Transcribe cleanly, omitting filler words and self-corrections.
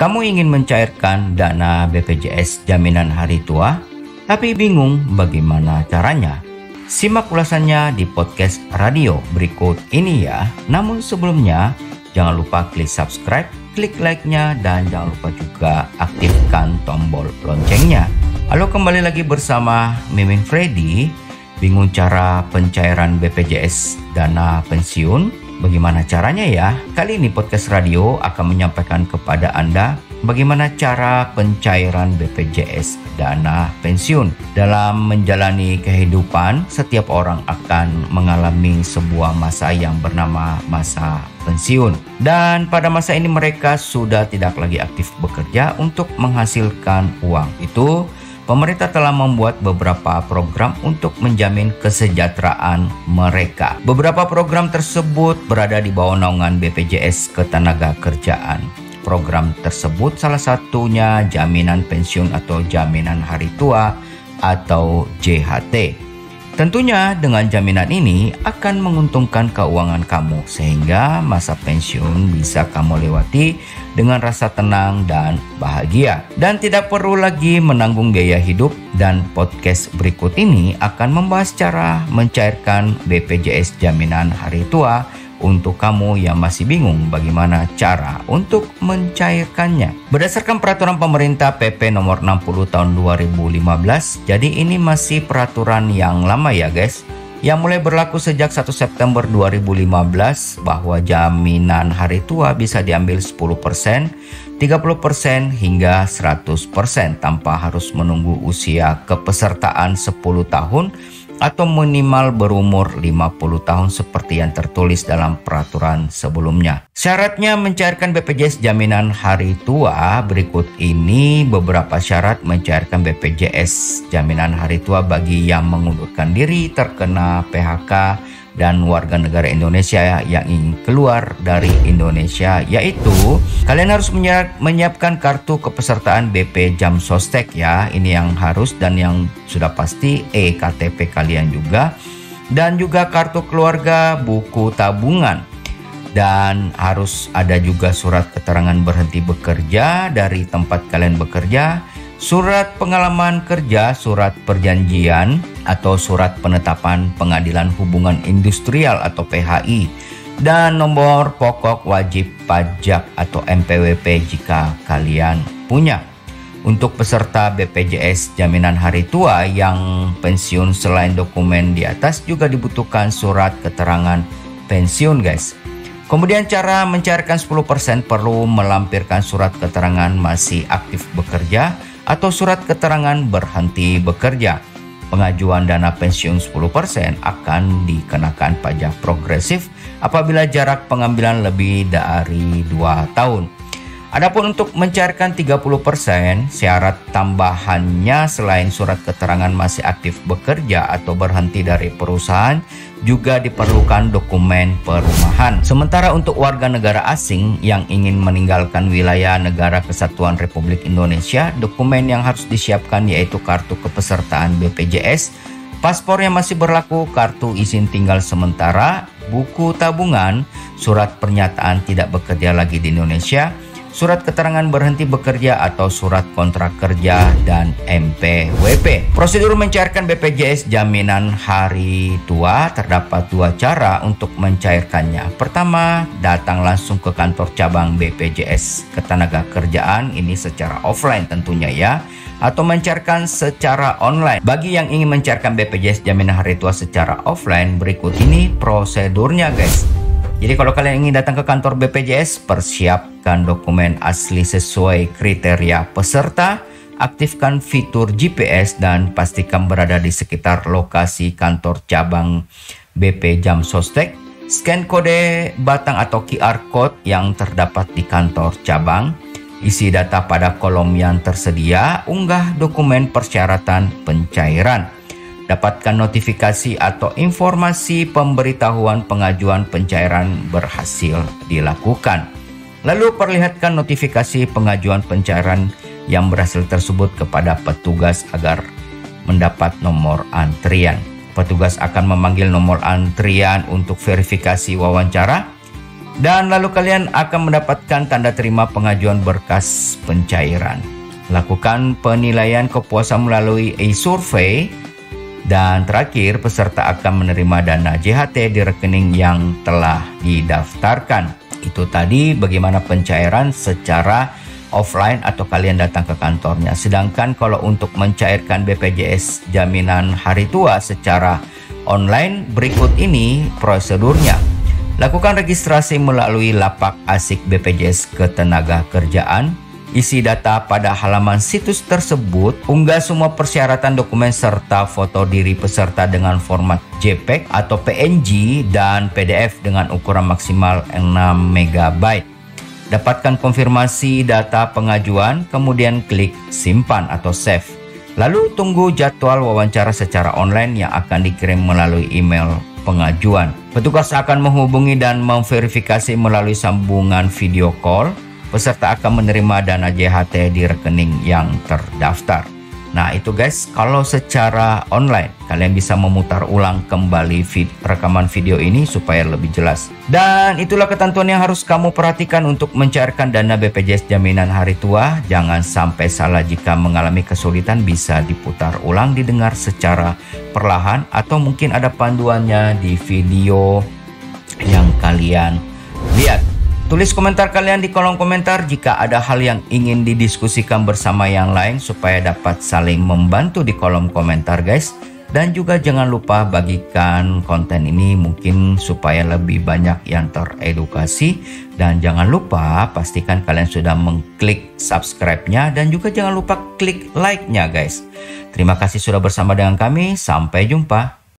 Kamu ingin mencairkan dana BPJS Jaminan Hari Tua, tapi bingung bagaimana caranya? Simak ulasannya di podcast radio berikut ini ya. Namun sebelumnya, jangan lupa klik subscribe, klik like-nya, dan jangan lupa juga aktifkan tombol loncengnya. Halo, kembali lagi bersama Mimin Freddy. Bingung cara pencairan BPJS dana pensiun? Bagaimana caranya ya? Kali ini podcast radio akan menyampaikan kepada Anda bagaimana cara pencairan BPJS dana pensiun. Dalam menjalani kehidupan, setiap orang akan mengalami sebuah masa yang bernama masa pensiun. Dan pada masa ini mereka sudah tidak lagi aktif bekerja untuk menghasilkan uang. Itu pemerintah telah membuat beberapa program untuk menjamin kesejahteraan mereka. Beberapa program tersebut berada di bawah naungan BPJS Ketenagakerjaan. Program tersebut salah satunya Jaminan Pensiun atau Jaminan Hari Tua atau JHT. Tentunya dengan jaminan ini akan menguntungkan keuangan kamu sehingga masa pensiun bisa kamu lewati dengan rasa tenang dan bahagia. Dan tidak perlu lagi menanggung biaya hidup, dan podcast berikut ini akan membahas cara mencairkan BPJS Jaminan Hari Tua untuk kamu yang masih bingung bagaimana cara untuk mencairkannya. Berdasarkan peraturan pemerintah PP nomor 60 tahun 2015, jadi ini masih peraturan yang lama ya guys, yang mulai berlaku sejak 1 September 2015 bahwa jaminan hari tua bisa diambil 10%, 30% hingga 100% tanpa harus menunggu usia kepesertaan 10 tahun atau minimal berumur 50 tahun seperti yang tertulis dalam peraturan sebelumnya. Syaratnya mencairkan BPJS Jaminan Hari Tua berikut ini beberapa syarat mencairkan BPJS Jaminan Hari Tua bagi yang mengundurkan diri, terkena PHK, dan warga negara Indonesia yang ingin keluar dari Indonesia, yaitu kalian harus menyiapkan kartu kepesertaan BP Jam Sostek ya, ini yang harus, dan yang sudah pasti KTP kalian juga, dan juga kartu keluarga, buku tabungan, dan harus ada juga surat keterangan berhenti bekerja dari tempat kalian bekerja, surat pengalaman kerja, surat perjanjian atau surat penetapan pengadilan hubungan industrial atau PHI, dan nomor pokok wajib pajak atau NPWP jika kalian punya. Untuk peserta BPJS Jaminan Hari Tua yang pensiun, selain dokumen di atas juga dibutuhkan surat keterangan pensiun guys. Kemudian cara mencairkan 10% perlu melampirkan surat keterangan masih aktif bekerja atau surat keterangan berhenti bekerja. Pengajuan dana pensiun 10% akan dikenakan pajak progresif apabila jarak pengambilan lebih dari 2 tahun. Adapun untuk mencairkan 30%, syarat tambahannya selain surat keterangan masih aktif bekerja atau berhenti dari perusahaan, juga diperlukan dokumen perumahan. Sementara untuk warga negara asing yang ingin meninggalkan wilayah Negara Kesatuan Republik Indonesia, dokumen yang harus disiapkan yaitu kartu kepesertaan BPJS, paspor yang masih berlaku, kartu izin tinggal sementara, buku tabungan, surat pernyataan tidak bekerja lagi di Indonesia, surat keterangan berhenti bekerja atau surat kontrak kerja, dan NPWP. Prosedur mencairkan BPJS Jaminan Hari Tua terdapat 2 cara untuk mencairkannya. Pertama, datang langsung ke kantor cabang BPJS Ketenagakerjaan, ini secara offline tentunya ya, atau mencairkan secara online. Bagi yang ingin mencairkan BPJS Jaminan Hari Tua secara offline, berikut ini prosedurnya guys. Jadi kalau kalian ingin datang ke kantor BPJS, persiapkan dokumen asli sesuai kriteria peserta, aktifkan fitur GPS dan pastikan berada di sekitar lokasi kantor cabang BP Jam Sostek. Scan kode batang atau QR code yang terdapat di kantor cabang. Isi data pada kolom yang tersedia, unggah dokumen persyaratan pencairan. Dapatkan notifikasi atau informasi pemberitahuan pengajuan pencairan berhasil dilakukan. Lalu perlihatkan notifikasi pengajuan pencairan yang berhasil tersebut kepada petugas agar mendapat nomor antrian. Petugas akan memanggil nomor antrian untuk verifikasi wawancara. Dan lalu kalian akan mendapatkan tanda terima pengajuan berkas pencairan. Lakukan penilaian kepuasan melalui e-survey. Dan terakhir, peserta akan menerima dana JHT di rekening yang telah didaftarkan. Itu tadi bagaimana pencairan secara offline atau kalian datang ke kantornya. Sedangkan kalau untuk mencairkan BPJS jaminan hari tua secara online, berikut ini prosedurnya. Lakukan registrasi melalui lapak asik BPJS Ketenagakerjaan. Isi data pada halaman situs tersebut. Unggah semua persyaratan dokumen serta foto diri peserta dengan format JPEG atau PNG dan PDF dengan ukuran maksimal 6 MB. Dapatkan konfirmasi data pengajuan, kemudian klik simpan atau save. Lalu tunggu jadwal wawancara secara online yang akan dikirim melalui email pengajuan. Petugas akan menghubungi dan memverifikasi melalui sambungan video call. Peserta akan menerima dana JHT di rekening yang terdaftar. Nah itu guys, kalau secara online kalian bisa memutar ulang kembali rekaman video ini supaya lebih jelas. Dan itulah ketentuan yang harus kamu perhatikan untuk mencairkan dana BPJS jaminan hari tua. Jangan sampai salah, jika mengalami kesulitan bisa diputar ulang, didengar secara perlahan, atau mungkin ada panduannya di video yang kalian lihat. Tulis komentar kalian di kolom komentar jika ada hal yang ingin didiskusikan bersama yang lain supaya dapat saling membantu di kolom komentar guys. Dan juga jangan lupa bagikan konten ini mungkin supaya lebih banyak yang teredukasi. Dan jangan lupa pastikan kalian sudah mengklik subscribe-nya dan juga jangan lupa klik like-nya guys. Terima kasih sudah bersama dengan kami, sampai jumpa.